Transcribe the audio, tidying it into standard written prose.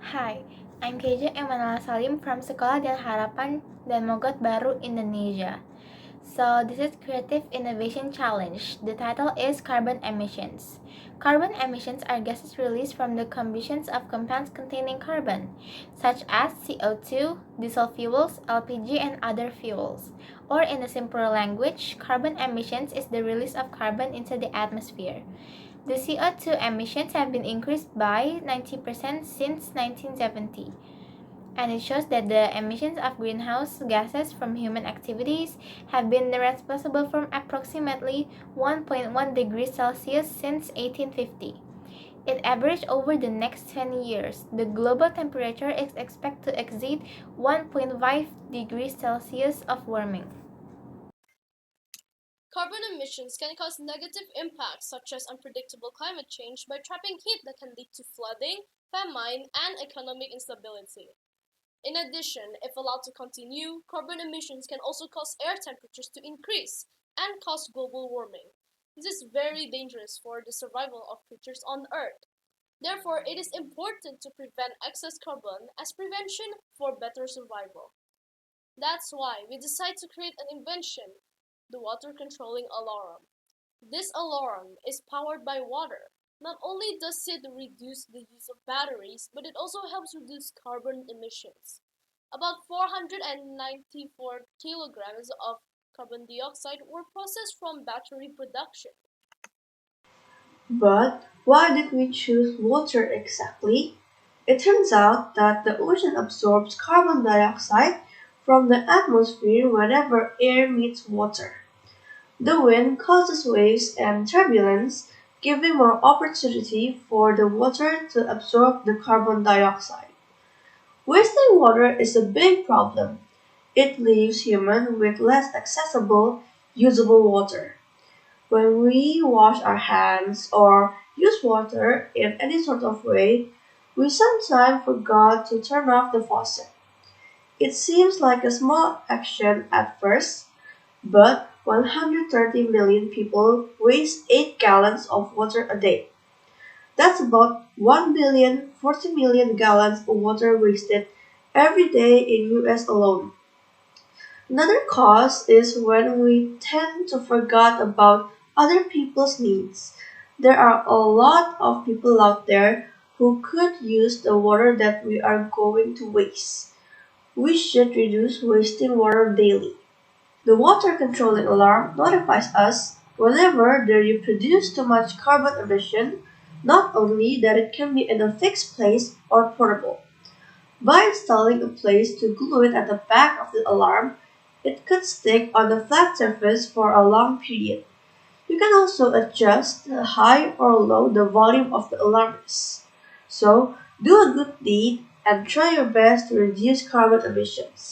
Hai, I'm Keyzia Salim from Sekolah dan Harapan dan Mogot Baru, Indonesia. So this is Creative Innovation Challenge. The title is Carbon Emissions. Carbon emissions are gases released from the combustions of compounds containing carbon, such as CO2, diesel fuels, LPG, and other fuels. Or in a simpler language, carbon emissions is the release of carbon into the atmosphere. The CO2 emissions have been increased by 90% since 1970, and it shows that the emissions of greenhouse gases from human activities have been responsible for approximately 1.1 degrees Celsius since 1850. It averaged over the next 20 years. The global temperature is expected to exceed 1.5 degrees Celsius of warming. Carbon emissions can cause negative impacts such as unpredictable climate change by trapping heat that can lead to flooding, famine, and economic instability. In addition, if allowed to continue, carbon emissions can also cause air temperatures to increase and cause global warming. This is very dangerous for the survival of creatures on Earth. Therefore, it is important to prevent excess carbon as prevention for better survival. That's why we decided to create an invention, the water controlling alarm. This alarm is powered by water. Not only does it reduce the use of batteries, but it also helps reduce carbon emissions. About 494 kilograms of carbon dioxide were processed from battery production. But why did we choose water exactly? It turns out that the ocean absorbs carbon dioxide from the atmosphere whenever air meets water. The wind causes waves and turbulence, giving more opportunity for the water to absorb the carbon dioxide. Wasting water is a big problem. It leaves humans with less accessible, usable water. When we wash our hands or use water in any sort of way, we sometimes forgot to turn off the faucet. It seems like a small action at first, but 130 million people waste 8 gallons of water a day. That's about 1,040,000,000 gallons of water wasted every day in US alone. Another cause is when we tend to forget about other people's needs. There are a lot of people out there who could use the water that we are going to waste. We should reduce wasting water daily. The water controlling alarm notifies us whenever there you produce too much carbon emission, not only that it can be in a fixed place or portable. By installing a place to glue it at the back of the alarm, it could stick on the flat surface for a long period. You can also adjust high or low the volume of the alarm is. So, do a good deed and try your best to reduce carbon emissions.